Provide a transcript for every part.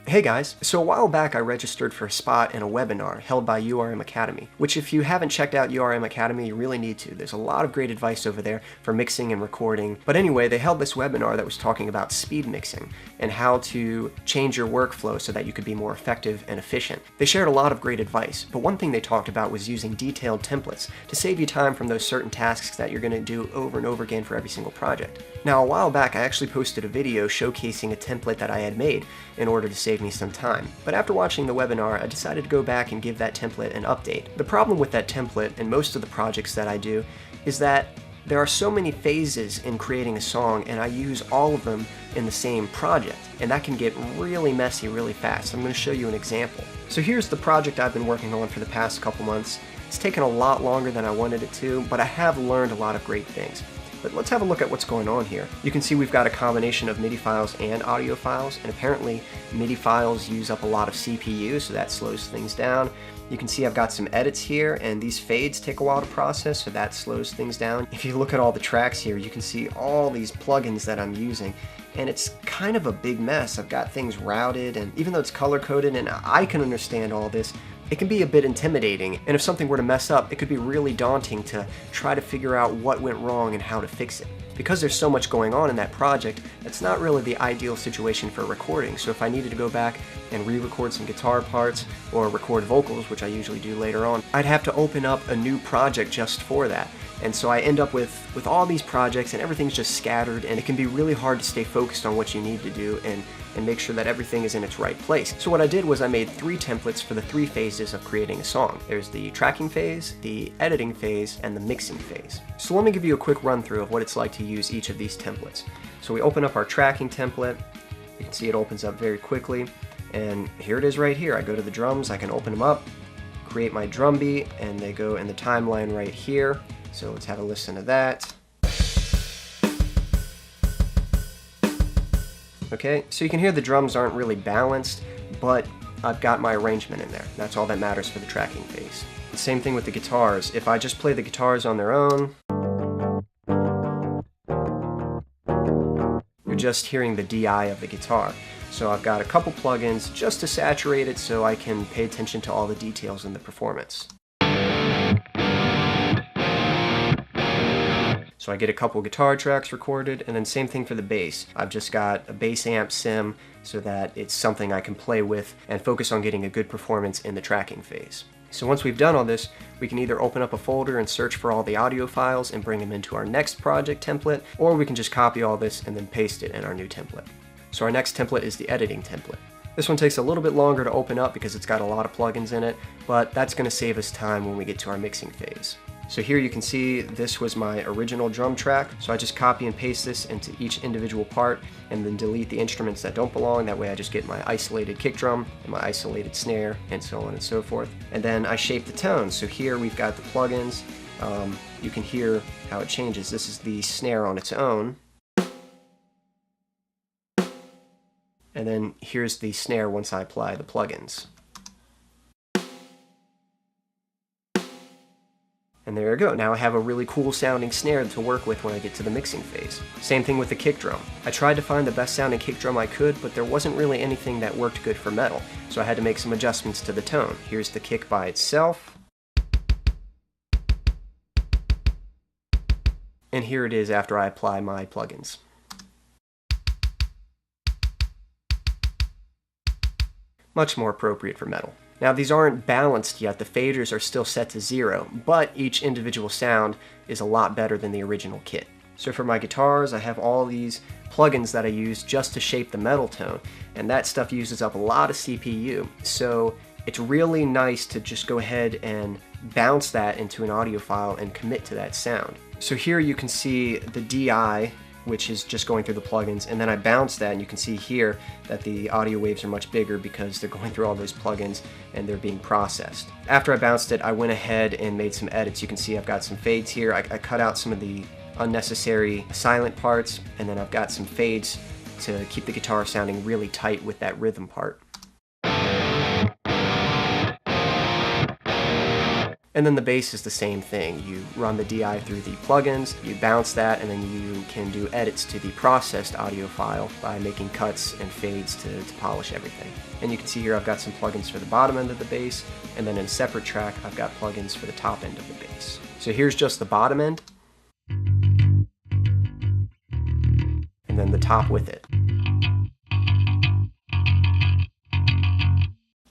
Hey guys, so a while back I registered for a spot in a webinar held by URM Academy, which if you haven't checked out URM Academy, you really need to. There's a lot of great advice over there for mixing and recording. But anyway, they held this webinar that was talking about speed mixing and how to change your workflow so that you could be more effective and efficient. They shared a lot of great advice, but one thing they talked about was using detailed templates to save you time from those certain tasks that you're going to do over and over again for every single project. Now, a while back I actually posted a video showcasing a template that I had made in order to save me some time. But after watching the webinar, I decided to go back and give that template an update. The problem with that template and most of the projects that I do is that there are so many phases in creating a song and I use all of them in the same project, and that can get really messy really fast. I'm going to show you an example. So here's the project I've been working on for the past couple months. It's taken a lot longer than I wanted it to, but I have learned a lot of great things. But let's have a look at what's going on here. You can see we've got a combination of MIDI files and audio files, and apparently MIDI files use up a lot of CPU, so that slows things down. You can see I've got some edits here, and these fades take a while to process, so that slows things down. If you look at all the tracks here, you can see all these plugins that I'm using, and it's kind of a big mess. I've got things routed, and even though it's color-coded and I can understand all this, it can be a bit intimidating, and if something were to mess up, it could be really daunting to try to figure out what went wrong and how to fix it. Because there's so much going on in that project, it's not really the ideal situation for recording, so if I needed to go back and re-record some guitar parts or record vocals, which I usually do later on, I'd have to open up a new project just for that. And so I end up with all these projects and everything's just scattered, and it can be really hard to stay focused on what you need to do and make sure that everything is in its right place. So what I did was I made 3 templates for the 3 phases of creating a song. There's the tracking phase, the editing phase, and the mixing phase. So let me give you a quick run through of what it's like to use each of these templates. So we open up our tracking template. You can see it opens up very quickly, and here it is right here. I go to the drums, I can open them up, create my drum beat, and they go in the timeline right here. So let's have a listen to that. Okay, so you can hear the drums aren't really balanced, but I've got my arrangement in there. That's all that matters for the tracking phase. The same thing with the guitars. If I just play the guitars on their own, you're just hearing the DI of the guitar. So I've got a couple plugins just to saturate it so I can pay attention to all the details in the performance. So I get a couple guitar tracks recorded, and then same thing for the bass. I've just got a bass amp sim so that it's something I can play with and focus on getting a good performance in the tracking phase. So once we've done all this, we can either open up a folder and search for all the audio files and bring them into our next project template, or we can just copy all this and then paste it in our new template. So our next template is the editing template. This one takes a little bit longer to open up because it's got a lot of plugins in it, but that's going to save us time when we get to our mixing phase. So here you can see this was my original drum track, so I just copy and paste this into each individual part and then delete the instruments that don't belong. That way I just get my isolated kick drum and my isolated snare and so on and so forth. And then I shape the tones. So here we've got the plugins. You can hear how it changes. This is the snare on its own. And then here's the snare once I apply the plugins. And there you go. Now I have a really cool sounding snare to work with when I get to the mixing phase. Same thing with the kick drum. I tried to find the best sounding kick drum I could, but there wasn't really anything that worked good for metal, so I had to make some adjustments to the tone. Here's the kick by itself. And here it is after I apply my plugins. Much more appropriate for metal. Now these aren't balanced yet, the faders are still set to 0, but each individual sound is a lot better than the original kit. So for my guitars, I have all these plugins that I use just to shape the metal tone, and that stuff uses up a lot of CPU. So it's really nice to just go ahead and bounce that into an audio file and commit to that sound. So here you can see the DI, which is just going through the plugins, and then I bounce that, and you can see here that the audio waves are much bigger because they're going through all those plugins and they're being processed. After I bounced it, I went ahead and made some edits. You can see I've got some fades here. I cut out some of the unnecessary silent parts, and then I've got some fades to keep the guitar sounding really tight with that rhythm part. And then the bass is the same thing. You run the DI through the plugins, you bounce that, and then you can do edits to the processed audio file by making cuts and fades to polish everything. And you can see here I've got some plugins for the bottom end of the bass, and then in a separate track I've got plugins for the top end of the bass. So here's just the bottom end, and then the top with it,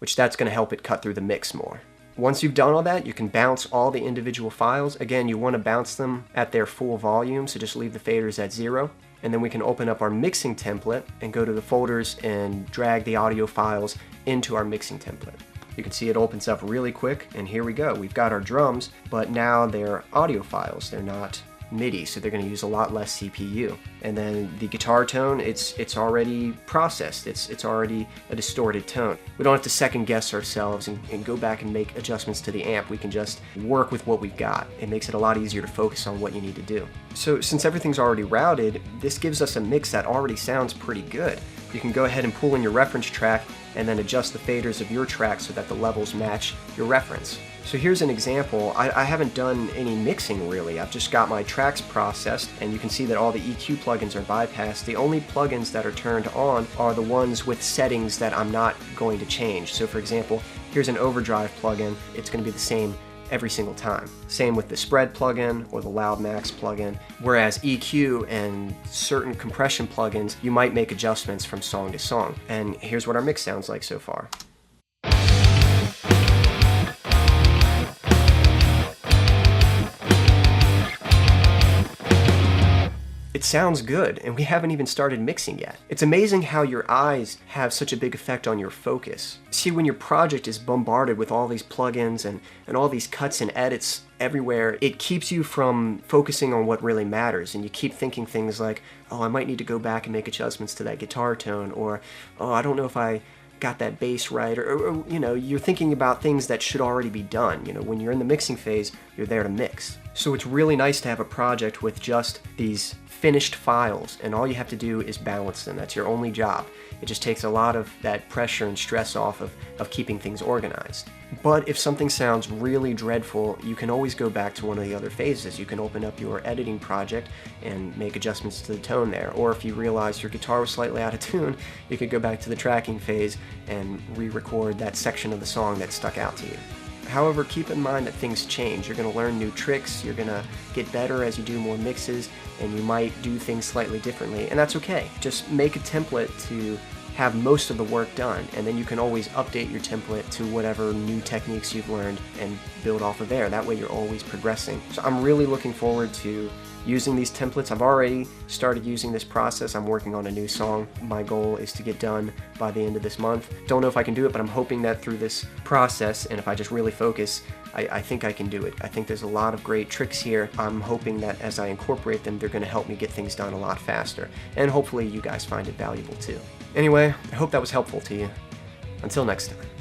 which that's going to help it cut through the mix more. Once you've done all that, you can bounce all the individual files. Again, you want to bounce them at their full volume, so just leave the faders at 0. And then we can open up our mixing template and go to the folders and drag the audio files into our mixing template. You can see it opens up really quick, and here we go. We've got our drums, but now they're audio files. They're not MIDI, so they're going to use a lot less CPU. And then the guitar tone, it's already processed. It's already a distorted tone. We don't have to second guess ourselves and go back and make adjustments to the amp. We can just work with what we've got. It makes it a lot easier to focus on what you need to do. So since everything's already routed, this gives us a mix that already sounds pretty good. You can go ahead and pull in your reference track and then adjust the faders of your track so that the levels match your reference. So here's an example. I haven't done any mixing really. I've just got my tracks processed, and you can see that all the EQ plugins are bypassed. The only plugins that are turned on are the ones with settings that I'm not going to change. So for example, here's an overdrive plugin. It's going to be the same every single time. Same with the spread plugin or the loud max plugin. Whereas EQ and certain compression plugins, you might make adjustments from song to song. And here's what our mix sounds like so far. It sounds good, and we haven't even started mixing yet. It's amazing how your eyes have such a big effect on your focus. See, when your project is bombarded with all these plugins and all these cuts and edits everywhere, it keeps you from focusing on what really matters, and you keep thinking things like, oh, I might need to go back and make adjustments to that guitar tone, or, oh, I don't know if I got that bass right, or you know, you're thinking about things that should already be done. You know, when you're in the mixing phase, you're there to mix. So it's really nice to have a project with just these finished files, and all you have to do is balance them. That's your only job. It just takes a lot of that pressure and stress off of keeping things organized. But if something sounds really dreadful, you can always go back to one of the other phases. You can open up your editing project and make adjustments to the tone there. Or if you realize your guitar was slightly out of tune, you could go back to the tracking phase and re-record that section of the song that stuck out to you. However, keep in mind that things change. You're going to learn new tricks, you're going to get better as you do more mixes, and you might do things slightly differently, and that's okay. Just make a template to have most of the work done, and then you can always update your template to whatever new techniques you've learned and build off of there. That way you're always progressing. So I'm really looking forward to using these templates. I've already started using this process. I'm working on a new song. My goal is to get done by the end of this month. Don't know if I can do it, but I'm hoping that through this process, and if I just really focus, I think I can do it. I think there's a lot of great tricks here. I'm hoping that as I incorporate them, they're going to help me get things done a lot faster. And hopefully you guys find it valuable too. Anyway, I hope that was helpful to you. Until next time.